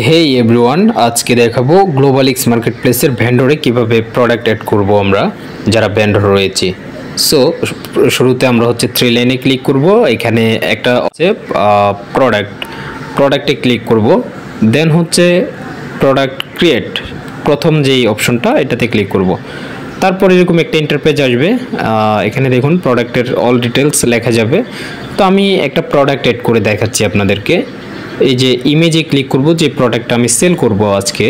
হেই everyone, আজকে দেখাবো গ্লোবালিক্স মার্কেটপ্লেসের ভেন্ডরে কিভাবে প্রোডাক্ট অ্যাড করব আমরা যারা ভেন্ডর রয়েছে। সো শুরুতে আমরা হচ্ছে থ্রি লাইনে ক্লিক করব, এখানে একটা হচ্ছে প্রোডাক্টে ক্লিক করব, দেন হচ্ছে প্রোডাক্ট ক্রিয়েট প্রথম যেই অপশনটা এটাতে ক্লিক করব। তারপর এরকম একটা ইন্টারপেজ আসবে, এখানে দেখুন প্রোডাক্টের অল ডিটেলস লেখা যাবে। তো আমি একটা প্রোডাক্ট অ্যাড করে দেখাচ্ছি আপনাদেরকে। এই যে ইমেজে ক্লিক করব, যে প্রোডাক্টটা আমি সেল করব আজকে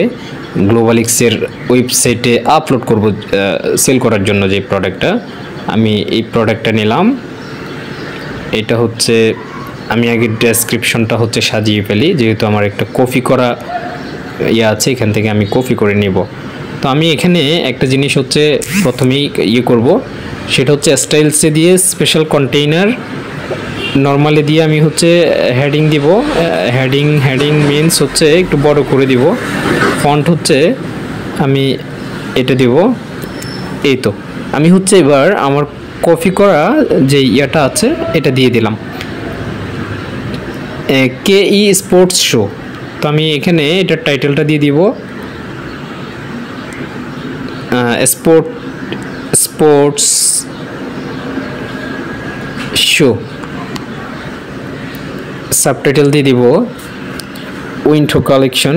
গ্লোবালিক্সের ওয়েবসাইটে আপলোড করব সেল করার জন্য, যে প্রোডাক্টটা আমি এই প্রোডাক্টটা নিলাম। এটা হচ্ছে আমি আগে ডেসক্রিপশনটা হচ্ছে সাজিয়ে ফেলি, যেহেতু আমার একটা কপি করা আছে, এখান থেকে আমি কপি করে নিব। তো আমি এখানে একটা জিনিস হচ্ছে প্রথমেই করব, সেটা হচ্ছে স্টাইলসে দিয়ে স্পেশাল কন্টেইনার নর্মালি দিয়ে আমি হচ্ছে হেডিং দিব। হেডিং মিনস হচ্ছে একটু বড় করে দিব। ফন্ট হচ্ছে আমি এটা দিব। এই তো আমি হচ্ছে এবার আমার কপি করা যে ইয়াটা আছে এটা দিয়ে দিলাম, KE স্পোর্টস শো। তো আমি এখানে এটার টাইটেলটা দিয়ে দিব স্পোর্টস শো। সাবটাইটেল দিয়ে দিব উইন্টার কালেকশন,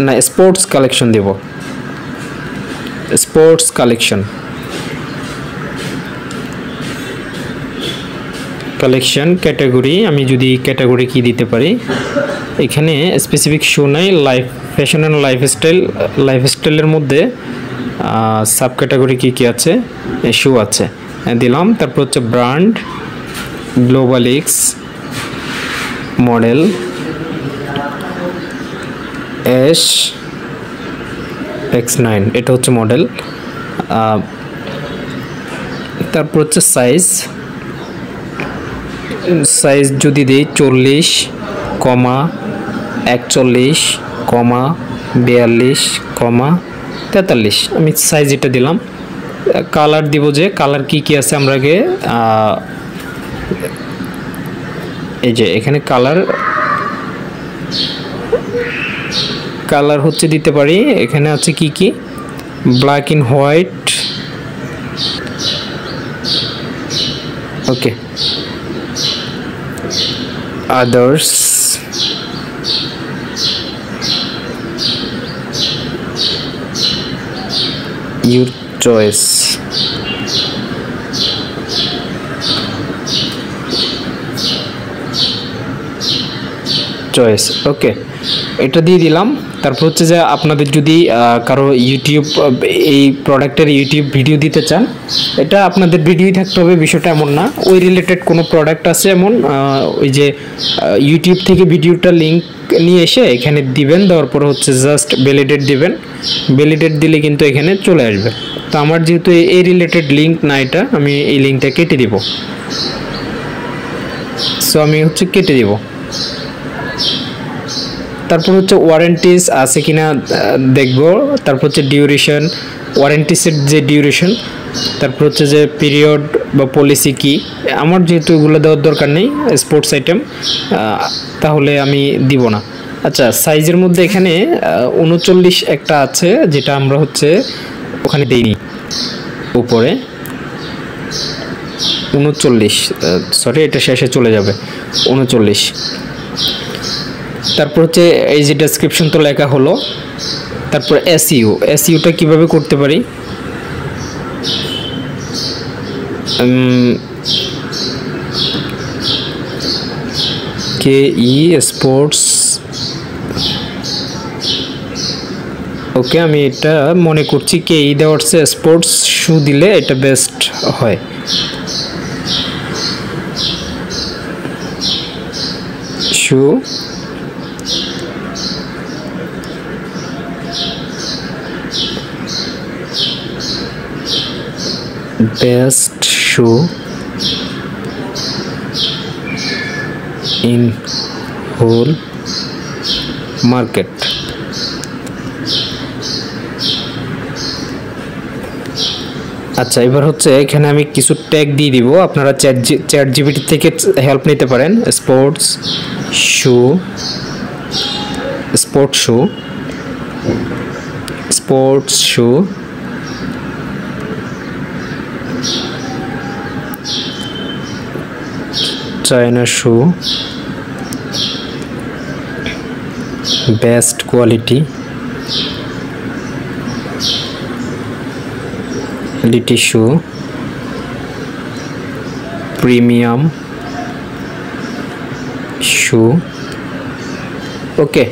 না স্পোর্টস কালেকশন দেব, স্পোর্টস কালেকশন ক্যাটাগরি। আমি যদি ক্যাটাগরি কি দিতে পারি, এখানে স্পেসিফিক শো নাই, ফ্যাশন অ্যান্ড লাইফস্টাইলের মধ্যে সাব ক্যাটাগরি কী আছে, শো আছে, দিলাম। তারপর হচ্ছে ব্র্যান্ড গ্লোবালিক্স, মডেল SX9, এটা হচ্ছে মডেল। তারপর হচ্ছে সাইজ যদি দিই 40, 41, 42, 43, আমি সাইজ এটা দিলাম। কালার দিব, যে কালার কি আছে আমরা আগে এই যে এখানে কালার হচ্ছে দিতে পারি। এখানে আছে কি black and white, okay, others, your choice. Okay, এটা দিয়ে দিলাম। তারপর হচ্ছে যে আপনাদের যদি কারো ইউটিউব এই প্রোডাক্টের ইউটিউব ভিডিও দিতে চান, এটা আপনাদের ভিডিওই থাকতে হবে, বিষয়টা এমন না। ওই রিলেটেড কোনো প্রোডাক্ট আছে এমন, ওই যে ইউটিউব থেকে ভিডিওটা লিঙ্ক নিয়ে এসে এখানে দিবেন, দেওয়ার পর হচ্ছে জাস্ট ভ্যালিডেট দিবেন। ভ্যালিডেট দিলে কিন্তু এখানে চলে আসবে। তো আমার যেহেতু এই রিলেটেড লিঙ্ক না, এটা আমি এই লিঙ্কটা কেটে দিব। সো আমি হচ্ছে কেটে দিব। তারপর হচ্ছে ওয়ারেন্টিস আছে কিনা দেখব। তারপর হচ্ছে ডিউরেশন, ওয়ারেন্টিসের যে ডিউরেশন, তারপর হচ্ছে যে পিরিয়ড বা পলিসি কি। আমার যেহেতু এগুলো দেওয়ার দরকার নেই, স্পোর্টস আইটেম, তাহলে আমি দিব না। আচ্ছা, সাইজের মধ্যে এখানে 39 একটা আছে, যেটা আমরা হচ্ছে ওখানে দেইনি, উপরে 39, সরি এটা শেষে চলে যাবে 39। তারপর হচ্ছে এই যে ডেসক্রিপশন তো লেখা হলো। তারপর এসইউটা কিভাবে করতে পারি, KE স্পোর্টস, ওকে, আমি এটা মনে করছি KE দেওয়ার চেয়ে স্পোর্টস শু দিলে এটা বেস্ট হয়। Shoe, best shoe in whole market. আচ্ছা, এবার হচ্ছে এখানে আমি কিছু ট্যাগ দিয়ে দিব, আপনারা চ্যাট জিপিটি থেকে হেল্প নিতে পারেন। Sports shoe sports shoe China shoe best quality লিটি shoe premium shoe okay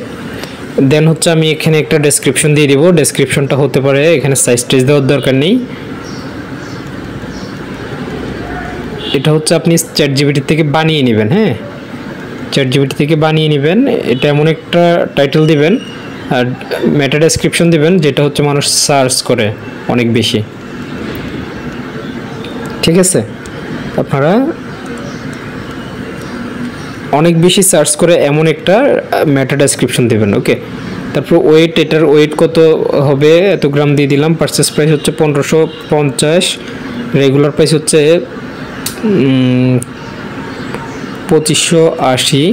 then হচ্ছে আমি এখানে একটা ডেসক্রিপশন দিয়ে দিব ডেসক্রিপশনটা হতে পারে এখানে সাইজ টেজ দেওয়ার দরকার নেই এটা হচ্ছে আপনি চ্যাটজিপিটি থেকে বানিয়ে নেবেন হ্যাঁ চ্যাটজিপিটি থেকে বানিয়ে নেবেন এটা এমন একটা টাইটেল দিবেন আর মেটা ডেসক্রিপশন দিবেন যেটা হচ্ছে মানুষ সার্চ করে অনেক বেশি ঠিক আছে আপনারা অনেক বেশি সার্চ করে এমন একটা মেটা ডেসক্রিপশন দিবেন ওকে তারপর ওয়েট এটার ওয়েট কত হবে এত গ্রাম দিয়ে দিলাম পারচেস প্রাইস হচ্ছে 1550 রেগুলার প্রাইস হচ্ছে 2580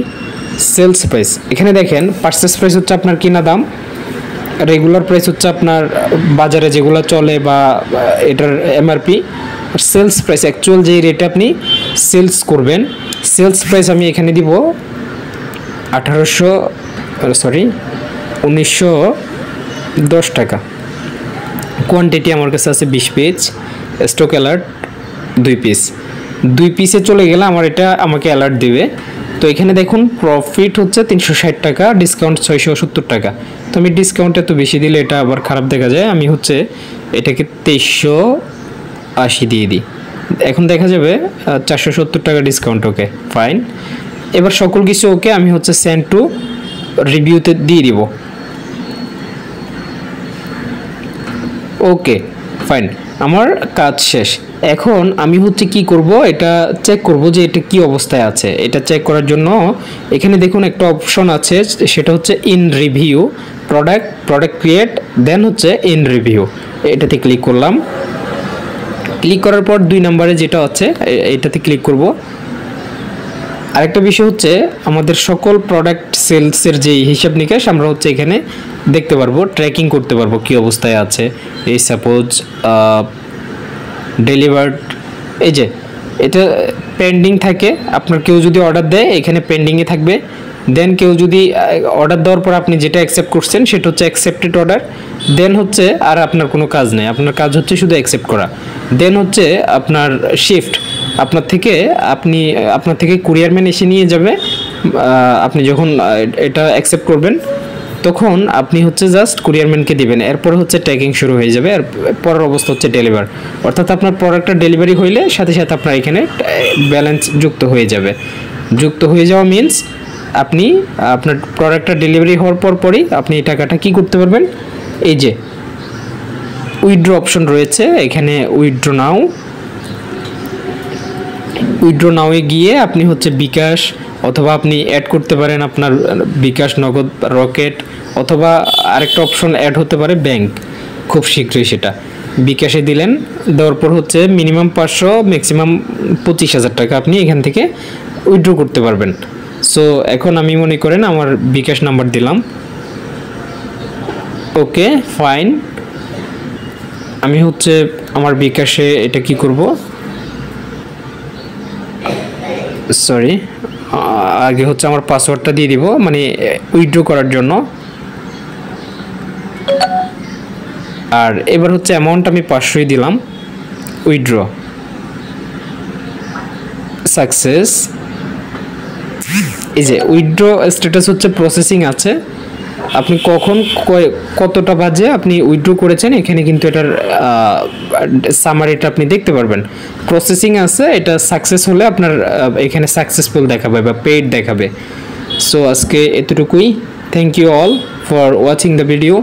সেলস প্রাইস এখানে দেখেন পারচেস প্রাইস হচ্ছে আপনার কিনা দাম রেগুলার প্রাইস হচ্ছে আপনার বাজারে যেগুলো চলে বা এটার এমআরপি আর সেলস প্রাইস অ্যাকচুয়াল যে রেটে আপনি সেলস করবেন সেলস প্রাইস আমি এখানে দিব 1910 টাকা কোয়ান্টিটি আমার কাছে আছে 20 পিস স্টক অ্যালার্ট 2 পিসে চলে গেলে আমার এটা আমাকে অ্যালার্ট দিবে তো এখানে দেখুন প্রফিট হচ্ছে 360 টাকা ডিসকাউন্ট 670 টাকা তো আমি ডিসকাউন্ট এত বেশি দিলে এটা আবার খারাপ দেখা যায় আমি হচ্ছে এটাকে 2380 দিয়ে দিই এখন দেখা যাবে 470 টাকা ডিসকাউন্ট ওকে ফাইন এবার সকল কিছু ওকে আমি হচ্ছে সেন্ড টু রিভিউতে দিয়ে দিব ওকে ফাইন আমার কাজ শেষ এখন আমি হচ্ছে কি করব এটা চেক করব যে এটা কি অবস্থায় আছে এটা চেক করার জন্য এখানে দেখুন একটা অপশন আছে সেটা হচ্ছে ইন রিভিউ প্রোডাক্ট ক্রিয়েট দেন হচ্ছে ইন রিভিউ এটাতে ক্লিক করলাম ক্লিক করার পর 2 নম্বরে যেটা আছে এটাতে ক্লিক করব আরেকটা বিষয় হচ্ছে আমাদের সকল প্রোডাক্ট সেলসের যে হিসাব নিকাশ আমরা হচ্ছে এখানে দেখতে পারবো ট্র্যাকিং করতে পারবো কি অবস্থায় আছে এই সাপোজ ডেলিভার্ড এই যে এটা পেন্ডিং থাকে আপনার কেউ যদি অর্ডার দেয় এখানে পেন্ডিংয়ে থাকবে দেন কেউ যদি অর্ডার দেওয়ার পর আপনি যেটা অ্যাকসেপ্ট করছেন সেটা হচ্ছে অ্যাকসেপ্টেড অর্ডার দেন হচ্ছে আর আপনার কোনো কাজ নেই আপনার কাজ হচ্ছে শুধু অ্যাকসেপ্ট করা দেন হচ্ছে আপনার শিফট আপনার থেকে কুরিয়ারম্যান এসে নিয়ে যাবে আপনি যখন এটা অ্যাকসেপ্ট করবেন তখন আপনি হচ্ছে জাস্ট কুরিয়ারম্যানকে দিবেন এরপর হচ্ছে ট্র্যাকিং শুরু হয়ে যাবে আর পরের অবস্থা হচ্ছে ডেলিভার অর্থাৎ আপনার প্রোডাক্টটা ডেলিভারি হইলে সাথে সাথে আপনার এখানে ব্যালেন্স যুক্ত হয়ে যাবে যুক্ত হয়ে যাওয়া মিন্স আপনি আপনার প্রোডাক্টটা ডেলিভারি হওয়ার পরই আপনি এই টাকাটা কি করতে পারবেন এই যে উইথড্র অপশন রয়েছে এখানে উইথড্র নাও গিয়ে আপনি হচ্ছে বিকাশ অথবা আপনি অ্যাড করতে পারেন আপনার বিকাশ নগদ রকেট অথবা আরেকটা অপশন অ্যাড হতে পারে ব্যাংক খুব শীঘ্রই সেটা বিকাশে দিলেন দেওয়ার পর হচ্ছে মিনিমাম 500 ম্যাক্সিমাম 25,000 টাকা আপনি এখান থেকে উইথড্র করতে পারবেন সো এখন আমি মনে করেন আমার বিকাশ নাম্বার দিলাম ওকে ফাইন আমি হচ্ছে আমার বিকাশে এটা কি করব সরি আগে হচ্ছে আমার পাসওয়ার্ডটা দিয়ে দিব মানে উইথড্র করার জন্য আর এবার হচ্ছে অ্যামাউন্ট আমি 500ই দিলাম উইথড্র সাকসেস এই যে উইথড্র স্ট্যাটাস হচ্ছে প্রসেসিং আছে আপনি কখন কতটা বাজে আপনি উইথড্র করেছেন এখানে কিন্তু এটার সামারিটা আপনি দেখতে পারবেন প্রসেসিং আছে এটা সাকসেস হলে আপনার এখানে সাকসেসফুল দেখাবে বা পেইড দেখাবে সো আজকে এতটুকুই thank you all for watching the video